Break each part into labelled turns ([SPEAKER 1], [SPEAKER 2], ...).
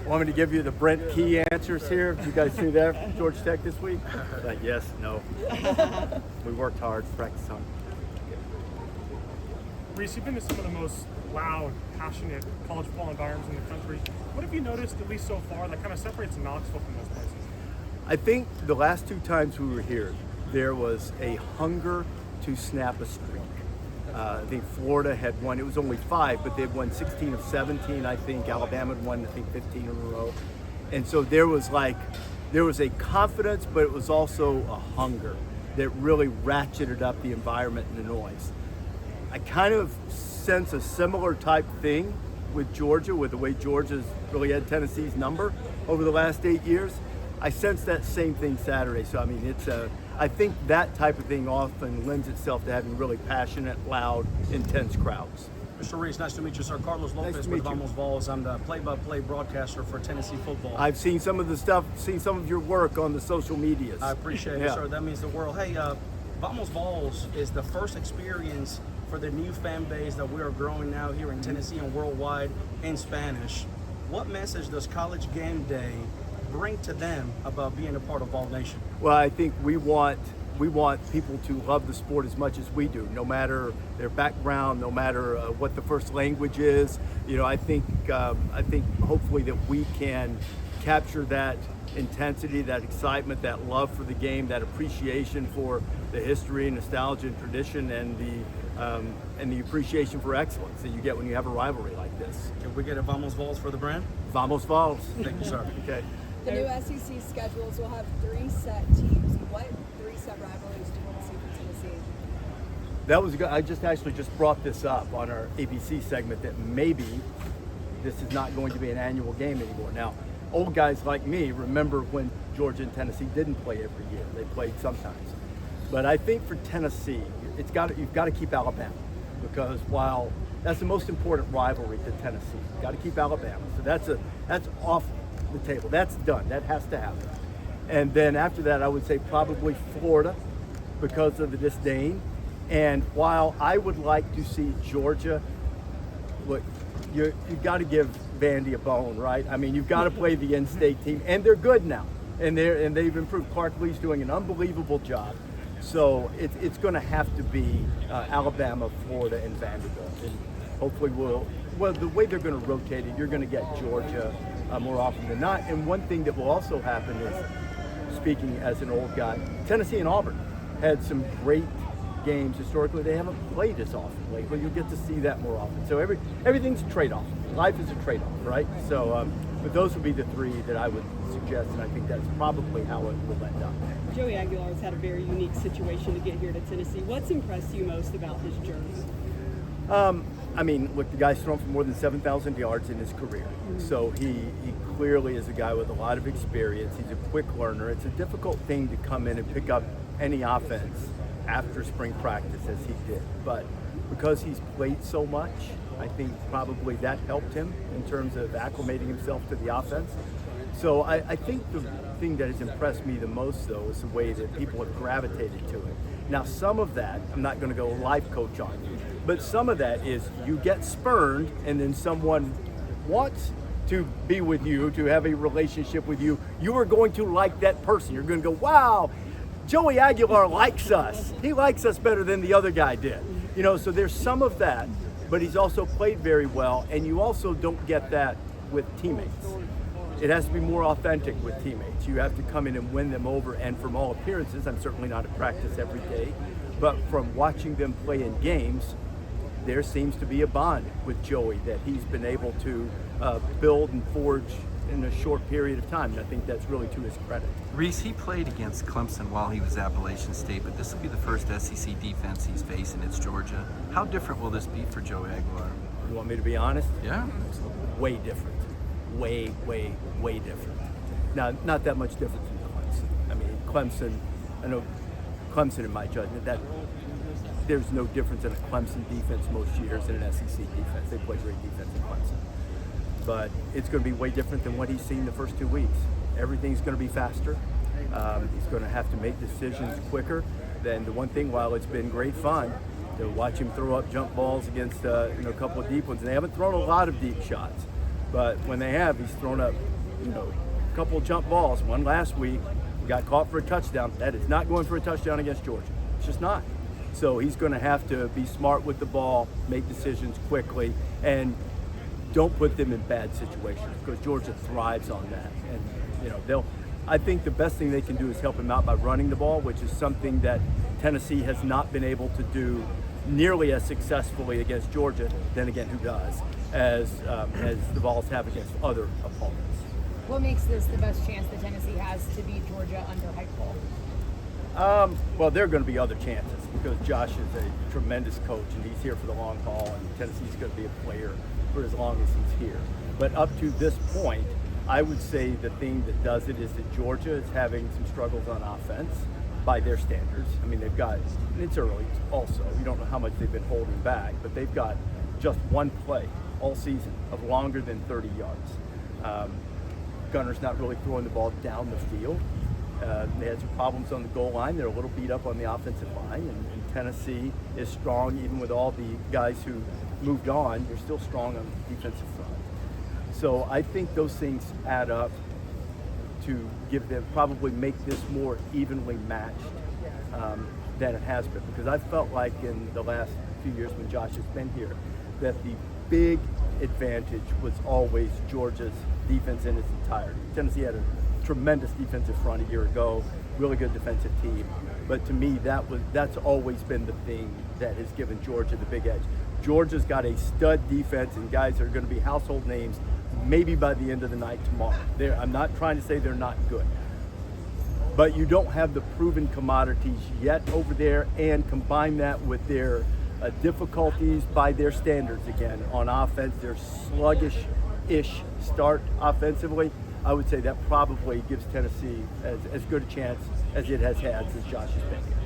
[SPEAKER 1] Want me to give you the Brent Key answers here? Did you guys see that from Georgia Tech this week? Like, yes, no. We worked hard, practiced hard.
[SPEAKER 2] Rece, you've been to some of the most loud, passionate college football environments in the country. What have you noticed, at least so far, that kind of separates Knoxville from those places?
[SPEAKER 1] I think the last 2 times we were here, there was a hunger to snap a streak. I think Florida had won, it was only 5, but they'd won 16 of 17, I think. Alabama had won, I think, 15 in a row. And so there was a confidence, but it was also a hunger that really ratcheted up the environment and the noise. I kind of sense a similar type thing with Georgia, with the way Georgia's really had Tennessee's number over the last 8 years. I sense that same thing Saturday. So, I mean, I think that type of thing often lends itself to having really passionate, loud, intense crowds.
[SPEAKER 3] Mr. Rece, nice to meet you, sir. Carlos Lopez with Vamos Vols. I'm the play-by-play broadcaster for Tennessee football.
[SPEAKER 1] I've seen some of the stuff, seen some of your work on the social medias.
[SPEAKER 3] I appreciate it, sir. That means the world. Hey, Vamos Vols is the first experience for the new fan base that we are growing now here in Tennessee and worldwide in Spanish. What message does College Game Day bring to them about being a part of DawgNation?
[SPEAKER 1] Well, I think we want people to love the sport as much as we do, no matter their background, no matter what the first language is. You know, I think hopefully that we can capture that intensity, that excitement, that love for the game, that appreciation for the history, nostalgia, and tradition, and the appreciation for excellence that you get when you have a rivalry like this.
[SPEAKER 3] Can we get a Vamos Vols for the brand?
[SPEAKER 1] Vamos Vols.
[SPEAKER 3] Thank you, sir.
[SPEAKER 1] Okay.
[SPEAKER 4] The new SEC schedules will have 3 set teams. What 3 set rivalries do you want to see for Tennessee?
[SPEAKER 1] That was good. I just brought this up on our ABC segment that maybe this is not going to be an annual game anymore. Now, old guys like me remember when Georgia and Tennessee didn't play every year. They played sometimes. But I think for Tennessee, you've got to keep Alabama, because while that's the most important rivalry to Tennessee, you've got to keep Alabama. So that's off the table. That's done. That has to happen. And then after that, I would say probably Florida, because of the disdain. And while I would like to see Georgia, look, you've got to give Vandy a bone, right? I mean, you've got to play the in-state team, and they're good now, and they've improved. Clark Lee's doing an unbelievable job. So it's going to have to be Alabama, Florida, and Vanderbilt. And hopefully the way they're going to rotate it, you're going to get Georgia more often than not. And one thing that will also happen is, speaking as an old guy, Tennessee and Auburn had some great games historically. They haven't played as often lately. You'll get to see that more often. So everything's a trade-off. Life is a trade-off, right? So, but those would be the 3 that I would suggest, and I think that's probably how it will end up.
[SPEAKER 5] Joey Aguilar has had a very unique situation to get here to Tennessee. What's impressed you most about his journey?
[SPEAKER 1] I mean, look, the guy's thrown for more than 7,000 yards in his career. So he clearly is a guy with a lot of experience. He's a quick learner. It's a difficult thing to come in and pick up any offense after spring practice as he did. But because he's played so much, I think probably that helped him in terms of acclimating himself to the offense. So I think the thing that has impressed me the most, though, is the way that people have gravitated to him. Now, some of that, I'm not going to go life coach on you, but some of that is you get spurned and then someone wants to be with you, to have a relationship with you. You are going to like that person. You're going to go, wow, Joey Aguilar likes us. He likes us better than the other guy did. You know, so there's some of that, but he's also played very well, and you also don't get that with teammates. It has to be more authentic with teammates. You have to come in and win them over, and from all appearances, I'm certainly not at practice every day, but from watching them play in games, there seems to be a bond with Joey that he's been able to build and forge in a short period of time, and I think that's really to his credit.
[SPEAKER 6] Rece, he played against Clemson while he was at Appalachian State, but this will be the first SEC defense he's facing. It's Georgia. How different will this be for Joey Aguilar?
[SPEAKER 1] You want me to be honest?
[SPEAKER 6] Yeah.
[SPEAKER 1] Way different. Way different. Now, not that much different from Clemson. I mean, Clemson, I know Clemson, in my judgment, that there's no difference in a Clemson defense most years than an SEC defense. They play great defense in Clemson. But it's going to be way different than what he's seen the first 2 weeks. Everything's going to be faster. He's going to have to make decisions quicker. Then the one thing, while it's been great fun to watch him throw up jump balls against a couple of deep ones, and they haven't thrown a lot of deep shots, But when they have, he's thrown up, a couple of jump balls. One last week, got caught for a touchdown. That is not going for a touchdown against Georgia. It's just not. So he's going to have to be smart with the ball, make decisions quickly, and don't put them in bad situations because Georgia thrives on that. And I think the best thing they can do is help him out by running the ball, which is something that Tennessee has not been able to do nearly as successfully against Georgia. Then again, who does? As the Vols have against other opponents.
[SPEAKER 7] What makes this the best chance that Tennessee has to beat Georgia under Heupel?
[SPEAKER 1] Well, there are going to be other chances because Josh is a tremendous coach and he's here for the long haul, and Tennessee's going to be a player for as long as he's here. But up to this point, I would say the thing that does it is that Georgia is having some struggles on offense by their standards. I mean, they've got, and it's early also, we don't know how much they've been holding back, but they've got just one play all season of longer than 30 yards. Gunner's not really throwing the ball down the field. They had some problems on the goal line. They're a little beat up on the offensive line, and Tennessee is strong even with all the guys who moved on. They're still strong on the defensive front. So I think those things add up to give them, probably make this more evenly matched than it has been. Because I felt like in the last few years when Josh has been here, that the big advantage was always Georgia's defense in its entirety. Tennessee had a tremendous defensive front a year ago, really good defensive team. But to me, that's always been the thing that has given Georgia the big edge. Georgia's got a stud defense and guys that are going to be household names maybe by the end of the night tomorrow. I'm not trying to say they're not good, but you don't have the proven commodities yet over there, and combine that with their difficulties by their standards again on offense. They're sluggish-ish start offensively. I would say that probably gives Tennessee as good a chance as it has had since Josh has been here.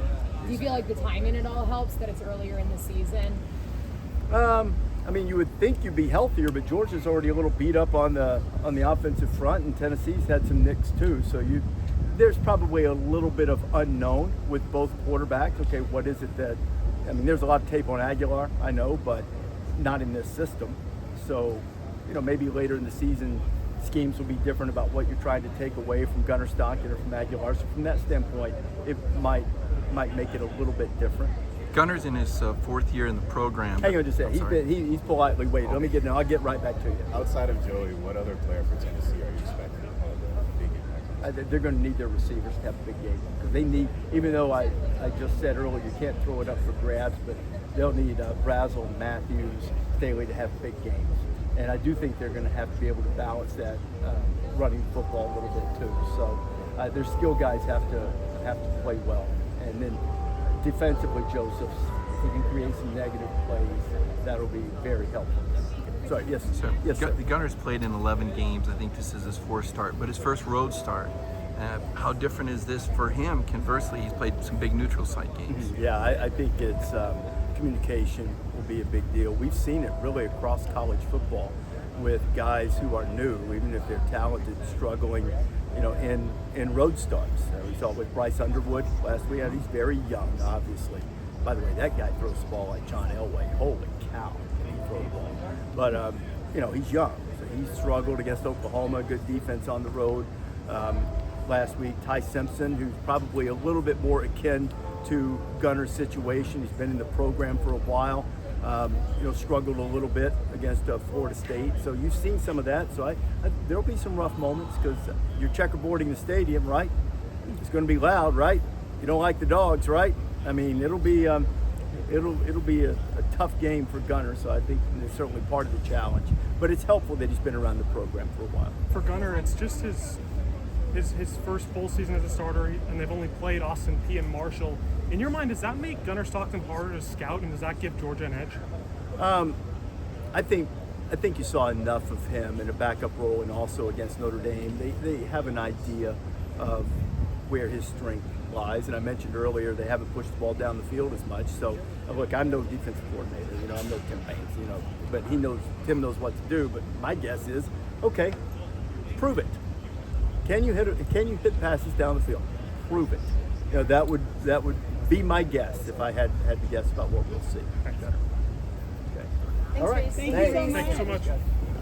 [SPEAKER 7] Do you feel like the timing at all helps, that it's earlier in the season?
[SPEAKER 1] I mean, you would think you'd be healthier, but Georgia's already a little beat up on the offensive front, and Tennessee's had some nicks too. So there's probably a little bit of unknown with both quarterbacks. Okay, what is it that? I mean, there's a lot of tape on Aguilar, I know, but not in this system. So, maybe later in the season, schemes will be different about what you're trying to take away from Gunner Stockton or from Aguilar. So from that standpoint, it might make it a little bit different.
[SPEAKER 6] Gunner's in his fourth year in the program.
[SPEAKER 1] Hang on just a second. He's politely waiting. Let me get I'll get right back to you.
[SPEAKER 8] Outside of Joey, what other player for Tennessee are you expecting to have a big impact?
[SPEAKER 1] They're going to need their receivers to have a big game because they need. Even though I just said earlier you can't throw it up for grabs, but they'll need Brazel, Matthews, Staley to have big games. And I do think they're going to have to be able to balance that running football a little bit too. So their skill guys have to play well, and then defensively, Joseph, if he can create some negative plays, that'll be very helpful. Sorry, yes,
[SPEAKER 6] So
[SPEAKER 1] yes, sir.
[SPEAKER 6] the Gunner's played in 11 games. I think this is his fourth start, but his first road start. How different is this for him? Conversely, he's played some big neutral site games.
[SPEAKER 1] Yeah, I think it's communication will be a big deal. We've seen it really across college football with guys who are new, even if they're talented, struggling, in road starts. We saw it with Bryce Underwood last week. He's very young, obviously. By the way, that guy throws the ball like John Elway. Holy cow, can he throw the ball? But, he's young. So he struggled against Oklahoma, good defense on the road. Last week, Ty Simpson, who's probably a little bit more akin to Gunner's situation. He's been in the program for a while. Struggled a little bit against Florida State. So you've seen some of that. So there'll be some rough moments because you're checkerboarding the stadium, right? It's going to be loud, right? You don't like the dogs, right? I mean, it'll be a tough game for Gunner. So I think it's certainly part of the challenge. But it's helpful that he's been around the program for a while.
[SPEAKER 2] For Gunner, it's just his first full season as a starter, and they've only played Austin Peay and Marshall. In your mind, does that make Gunner Stockton harder to scout, and does that give Georgia an edge?
[SPEAKER 1] I think you saw enough of him in a backup role and also against Notre Dame. They have an idea of where his strength lies. And I mentioned earlier they haven't pushed the ball down the field as much. So look, I'm no defensive coordinator. I'm no Tim Haynes. But Tim knows what to do. But my guess is, okay, prove it. Can you hit passes down the field? Prove it. That would be my guess if I had to guess about what we'll see.
[SPEAKER 2] Thanks.
[SPEAKER 1] Okay.
[SPEAKER 4] Thanks,
[SPEAKER 1] All right.
[SPEAKER 4] Rece.
[SPEAKER 5] Thank you so much.
[SPEAKER 2] Thank you so much.